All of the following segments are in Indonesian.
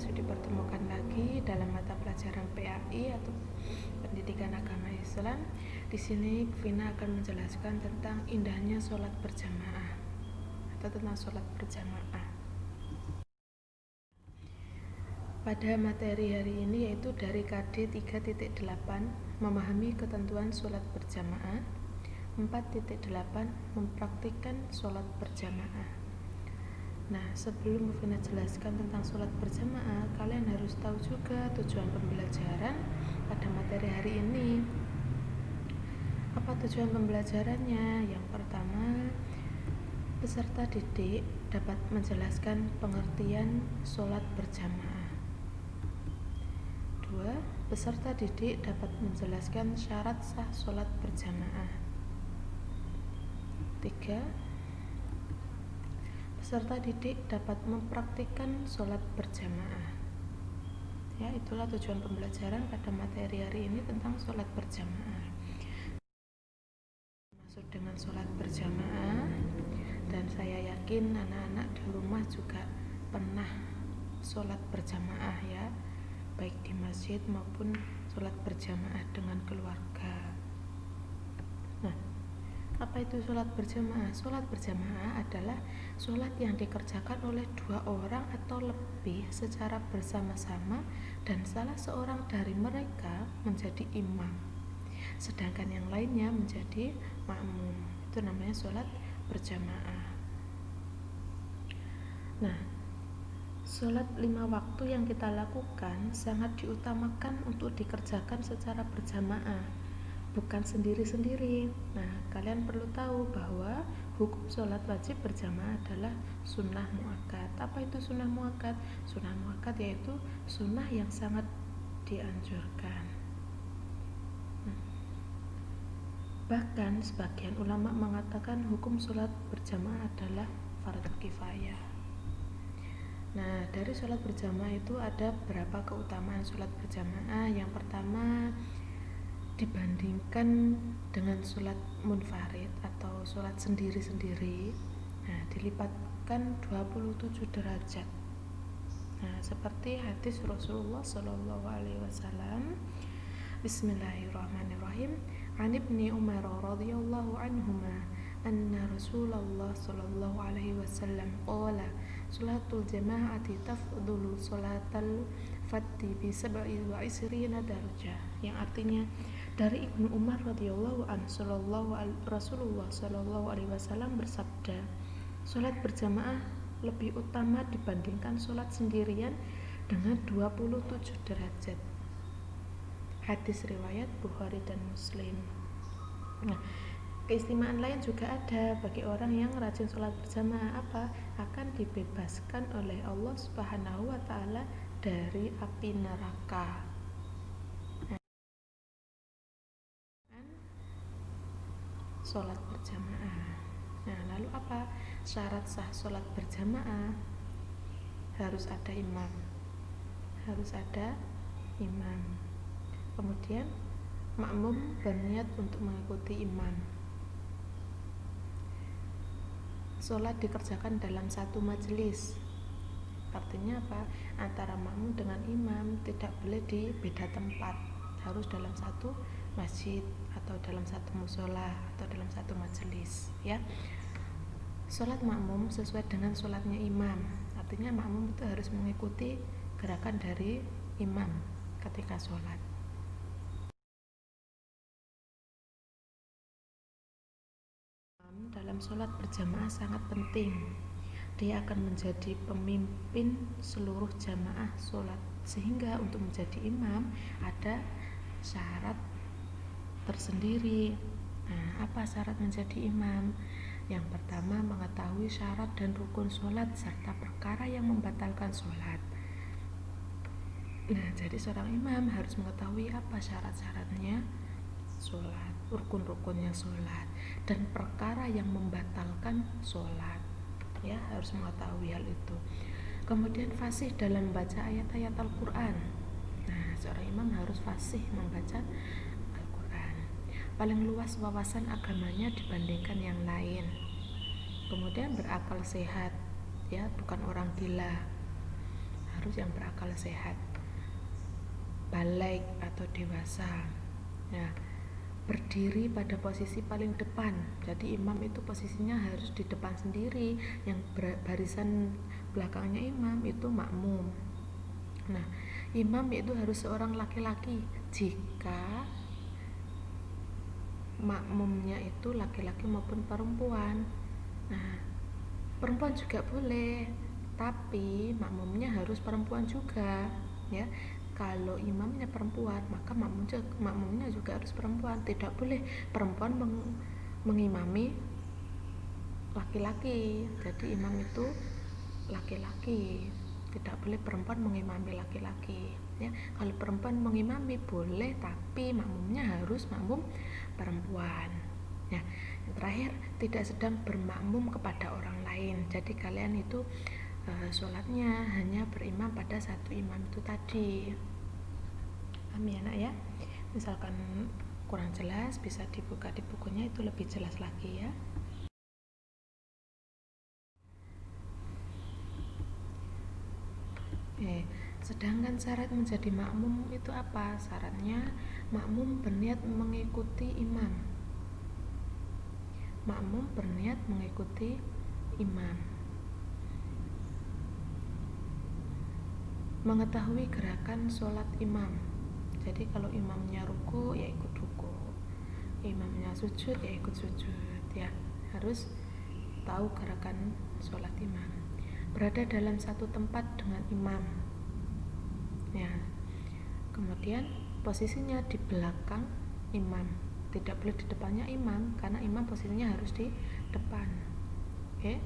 dipertemukan lagi dalam mata pelajaran PAI atau Pendidikan Agama Islam. Di sini Bu Vina akan menjelaskan tentang indahnya sholat berjamaah atau tentang sholat berjamaah. Pada materi hari ini yaitu dari KD 3.8 memahami ketentuan sholat berjamaah, 4.8 mempraktikkan sholat berjamaah. Nah, sebelum Bu Vina jelaskan tentang sholat berjamaah, kalian harus tahu juga tujuan pembelajaran pada materi hari ini. Apa tujuan pembelajarannya? Yang pertama, peserta didik dapat menjelaskan pengertian sholat berjamaah. 2. Peserta didik dapat menjelaskan syarat sah sholat berjamaah. 3. Peserta didik dapat mempraktikkan sholat berjamaah. Ya, itulah tujuan pembelajaran pada materi hari ini tentang sholat berjamaah. Maksud dengan sholat berjamaah, dan saya yakin anak-anak di rumah juga pernah sholat berjamaah ya, baik di masjid maupun sholat berjamaah dengan keluarga. Nah, apa itu sholat berjamaah? Sholat berjamaah adalah sholat yang dikerjakan oleh 2 orang atau lebih secara bersama-sama dan salah seorang dari mereka menjadi imam, sedangkan yang lainnya menjadi makmum. Itu namanya sholat berjamaah. Nah, sholat 5 waktu yang kita lakukan sangat diutamakan untuk dikerjakan secara berjamaah, bukan sendiri-sendiri. Nah, kalian perlu tahu bahwa hukum sholat wajib berjamaah adalah sunnah muakkad. Apa itu sunnah muakkad? Sunnah muakkad yaitu sunnah yang sangat dianjurkan. Bahkan sebagian ulama mengatakan hukum sholat berjamaah adalah fardu kifayah. Nah, dari sholat berjamaah itu ada beberapa keutamaan sholat berjamaah. Yang pertama, dibandingkan dengan sholat munfarid atau sholat sendiri-sendiri, nah, dilipatkan 27 derajat. Nah, seperti hadis Rasulullah SAW. Bismillahirrahmanirrahim. An Ibni Umar radhiyallahu anhuma anna Rasulullah sallallahu alaihi wasallam qala salatul jama'ati tafdulu salatal fadhi bi 27 darajah, yang artinya dari Ibnu Umar radhiyallahu anhu Rasulullah sallallahu alaihi wasallam bersabda, salat berjamaah lebih utama dibandingkan salat sendirian dengan 27 derajat. Hadis riwayat Bukhari dan Muslim. Nah, keistimewaan lain juga ada bagi orang yang rajin sholat berjamaah. Apa? Akan dibebaskan oleh Allah Subhanahu wa Ta'ala dari api neraka. Sholat berjamaah. Nah, lalu apa syarat sah sholat berjamaah? Harus ada imam. Kemudian makmum berniat untuk mengikuti imam. Sholat dikerjakan dalam satu majelis. Artinya apa? Antara makmum dengan imam tidak boleh di beda tempat, harus dalam satu masjid atau dalam satu musola atau dalam satu majelis ya. Sholat makmum sesuai dengan sholatnya imam. Artinya makmum itu harus mengikuti gerakan dari imam ketika sholat. Dalam sholat berjamaah sangat penting. Dia akan menjadi pemimpin seluruh jamaah sholat, sehingga untuk menjadi imam ada syarat tersendiri. Nah, apa syarat menjadi imam? Yang pertama, mengetahui syarat dan rukun sholat serta perkara yang membatalkan sholat. Nah, jadi seorang imam harus mengetahui apa syarat-syaratnya sholat, rukun-rukunnya sholat, dan perkara yang membatalkan sholat. Ya, harus mengetahui hal itu. Kemudian fasih dalam membaca ayat-ayat Al-Quran. Nah, seorang imam harus fasih membaca Al-Quran. Paling luas wawasan agamanya dibandingkan yang lain. Kemudian berakal sehat, ya, bukan orang gila. harus yang berakal sehat, balik atau dewasa. Nah, berdiri pada posisi paling depan. Jadi imam itu posisinya harus di depan sendiri, yang barisan belakangnya imam itu makmum. Nah, imam itu harus seorang laki-laki. Jika makmumnya itu laki-laki maupun perempuan. Nah, perempuan juga boleh, tapi makmumnya harus perempuan juga, ya. Kalau imamnya perempuan, maka makmumnya juga harus perempuan. Tidak boleh perempuan mengimami laki-laki. Jadi imam itu laki-laki, tidak boleh perempuan mengimami laki-laki, ya. Kalau perempuan mengimami boleh, tapi makmumnya harus makmum perempuan. Nah, yang terakhir, tidak sedang bermakmum kepada orang lain. Jadi kalian itu sholatnya hanya berimam pada satu imam itu tadi. Paham ya nak ya? Misalkan kurang jelas bisa dibuka di bukunya, itu lebih jelas lagi ya. Sedangkan syarat menjadi makmum itu apa? Syaratnya makmum berniat mengikuti imam. Makmum berniat mengikuti imam. Mengetahui gerakan sholat imam. Jadi kalau imamnya ruku ya ikut ruku, imamnya sujud ya ikut sujud, ya. Harus tahu gerakan sholat imam. Berada dalam satu tempat dengan imam, ya. Kemudian posisinya di belakang imam, tidak boleh di depannya imam, karena imam posisinya harus di depan. Oke.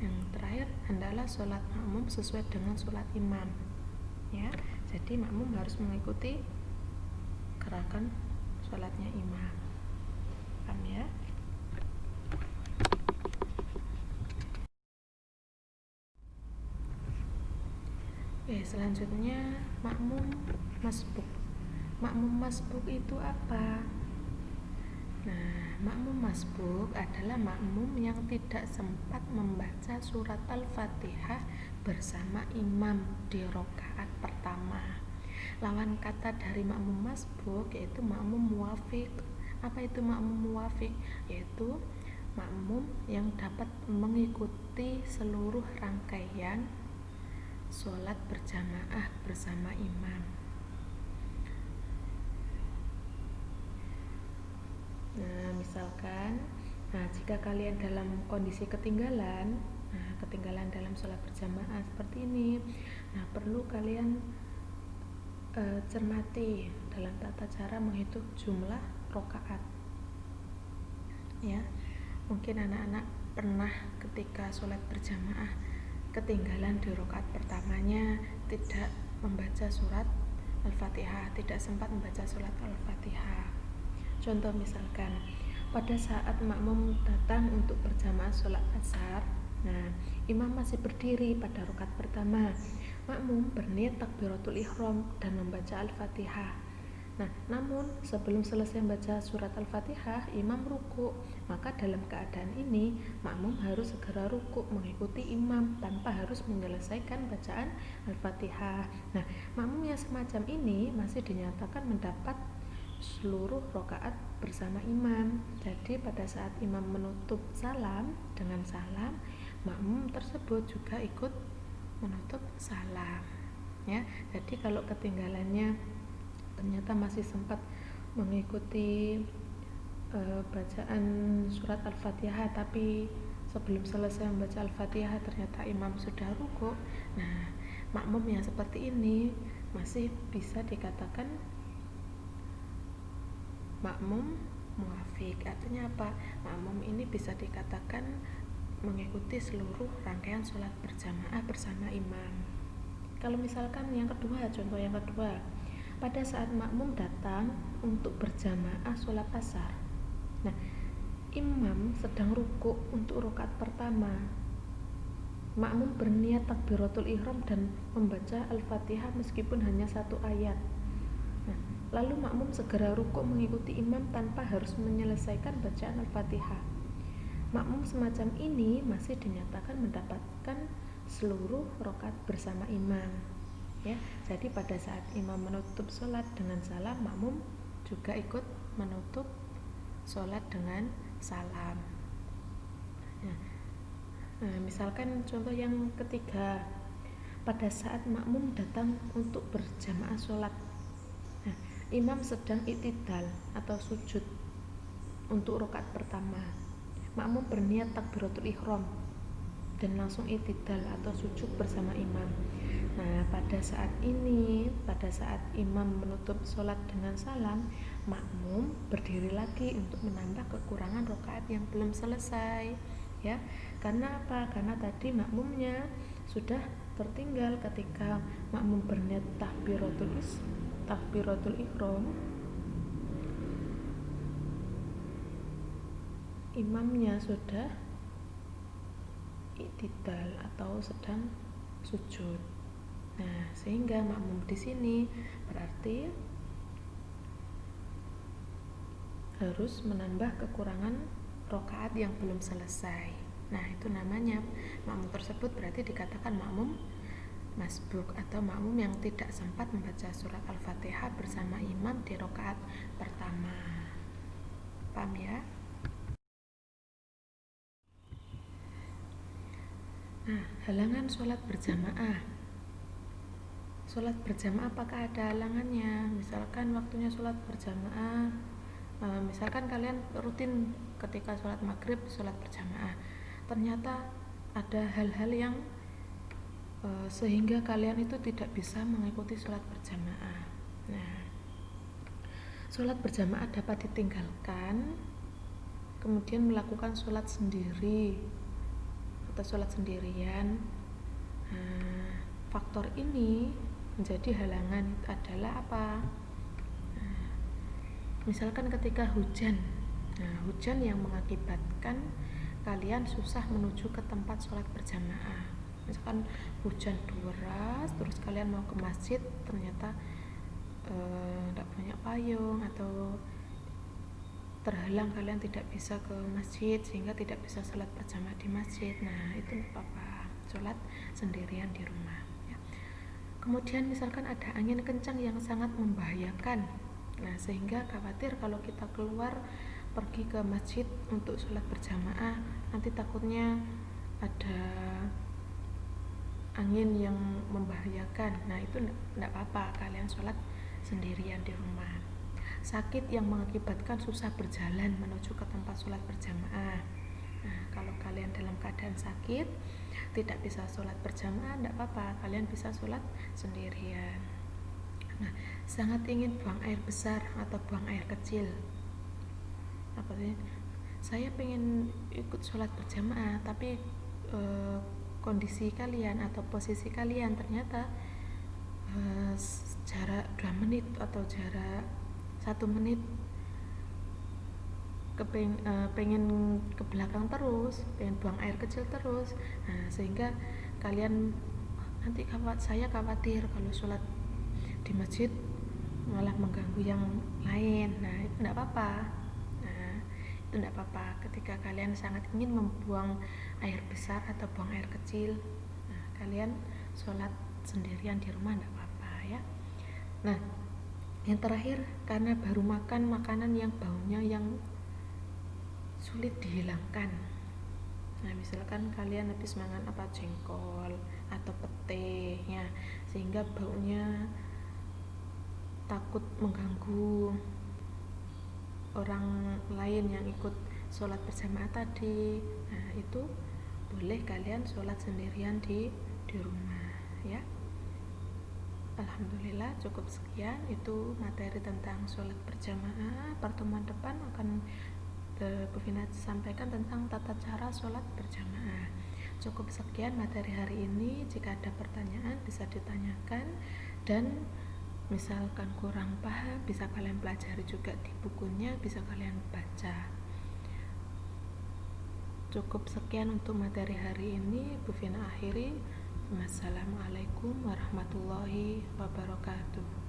Yang terakhir, hendaklah sholat makmum sesuai dengan sholat imam, ya. Jadi makmum harus mengikuti gerakan sholatnya imam. Paham ya? Selanjutnya makmum masbuk. Makmum masbuk itu apa? Nah, makmum masbuk adalah makmum yang tidak sempat membaca surat Al-Fatihah bersama imam di rakaat pertama. Lawan kata dari makmum masbuk yaitu makmum muwafiq. Apa itu makmum muwafiq? Yaitu makmum yang dapat mengikuti seluruh rangkaian sholat berjamaah bersama imam. Nah, misalkan, jika kalian dalam kondisi ketinggalan dalam sholat berjamaah seperti ini, perlu kalian cermati dalam tata cara menghitung jumlah rakaat, ya. Mungkin anak-anak pernah ketika sholat berjamaah ketinggalan di rakaat pertamanya, tidak membaca surat Al-Fatihah, tidak sempat membaca surat Al-Fatihah. Contoh misalkan pada saat makmum datang untuk berjamaah sholat asar, imam masih berdiri pada rakaat pertama. Makmum berniat takbiratul ihram dan membaca Al-Fatihah. Namun sebelum selesai membaca surat Al-Fatihah, imam ruku. Maka dalam keadaan ini, makmum harus segera ruku mengikuti imam tanpa harus menyelesaikan bacaan Al-Fatihah. Makmum yang semacam ini masih dinyatakan mendapat seluruh rakaat bersama imam. Jadi pada saat imam menutup salam dengan salam, makmum tersebut juga ikut menutup salam, ya. Jadi kalau ketinggalannya ternyata masih sempat mengikuti bacaan surat Al-Fatihah, tapi sebelum selesai membaca Al-Fatihah ternyata imam sudah ruku, makmum yang seperti ini masih bisa dikatakan makmum muwafiq. Artinya apa? Makmum ini bisa dikatakan mengikuti seluruh rangkaian sholat berjamaah bersama imam. Kalau misalkan contoh yang kedua, pada saat makmum datang untuk berjamaah sholat asar, imam sedang ruku untuk rakaat pertama. Makmum berniat takbiratul ihram dan membaca Al-Fatihah meskipun hanya satu ayat. Lalu makmum segera rukuk mengikuti imam tanpa harus menyelesaikan bacaan Al-Fatihah. Makmum semacam ini masih dinyatakan mendapatkan seluruh rakaat bersama imam. ya. Jadi pada saat imam menutup sholat dengan salam, makmum juga ikut menutup sholat dengan salam. Nah, misalkan contoh yang ketiga, pada saat makmum datang untuk berjamaah sholat, nah, imam sedang i'tidal atau sujud untuk rakaat pertama, makmum berniat takbiratul ihram dan langsung i'tidal atau sujud bersama imam. Nah, pada saat imam menutup sholat dengan salam, makmum berdiri lagi untuk menambah kekurangan rakaat yang belum selesai, ya. Karena apa? Karena tadi makmumnya sudah tertinggal ketika makmum berniat takbiratul ihram, imamnya sudah i'tidal atau sedang sujud. Nah, sehingga makmum di sini berarti harus menambah kekurangan rakaat yang belum selesai. Nah, itu namanya makmum tersebut berarti dikatakan makmum masbuk atau makmum yang tidak sempat membaca surat Al-Fatihah bersama imam di rakaat pertama. Paham ya? Nah, halangan sholat berjamaah. Sholat berjamaah apakah ada halangannya? Misalkan waktunya sholat berjamaah, misalkan kalian rutin ketika sholat maghrib sholat berjamaah, ternyata ada hal-hal yang sehingga kalian itu tidak bisa mengikuti sholat berjamaah. Nah, sholat berjamaah dapat ditinggalkan, kemudian melakukan sholat sendiri atau sholat sendirian. Nah, faktor ini menjadi halangan adalah apa? Nah, misalkan ketika hujan, hujan yang mengakibatkan kalian susah menuju ke tempat sholat berjamaah. Misalkan hujan deras, terus kalian mau ke masjid, ternyata tidak banyak payung atau terhalang, kalian tidak bisa ke masjid sehingga tidak bisa sholat berjamaah di masjid. Nah, itu tidak apa-apa, sholat sendirian di rumah. Kemudian misalkan ada angin kencang yang sangat membahayakan, nah sehingga khawatir kalau kita keluar pergi ke masjid untuk sholat berjamaah nanti takutnya ada angin yang membahayakan. Nah, itu tidak apa-apa, kalian sholat sendirian di rumah. Sakit yang mengakibatkan susah berjalan menuju ke tempat sholat berjamaah. Nah, kalau kalian dalam keadaan sakit tidak bisa sholat berjamaah, tidak apa-apa, kalian bisa sholat sendirian. Nah, sangat ingin buang air besar atau buang air kecil, apa sih? Saya pengen ikut sholat berjamaah, tapi kondisi kalian atau posisi kalian ternyata jarak 2 menit atau jarak 1 menit pengen ke belakang terus, pengen buang air kecil terus. Nah, sehingga kalian nanti saya khawatir kalau sholat di masjid malah mengganggu yang lain. Nah, itu tidak apa-apa. Nah, itu tidak apa-apa ketika kalian sangat ingin membuang air besar atau buang air kecil. Nah, kalian sholat sendirian di rumah tidak apa-apa ya. Nah, yang terakhir, karena baru makan makanan yang baunya yang sulit dihilangkan. Nah, misalkan kalian habis makan jengkol atau pete ya, sehingga baunya takut mengganggu orang lain yang ikut sholat berjamaah tadi. Nah, itu boleh kalian sholat sendirian di rumah ya. Alhamdulillah, cukup sekian itu materi tentang sholat berjamaah. Pertemuan depan akan Bu Vina sampaikan tentang tata cara sholat berjamaah. Cukup sekian materi hari ini. Jika ada pertanyaan bisa ditanyakan, dan misalkan kurang paham bisa kalian pelajari juga di bukunya, bisa kalian baca. Cukup sekian untuk materi hari ini. Bu Vina akhiri. Wassalamualaikum warahmatullahi wabarakatuh.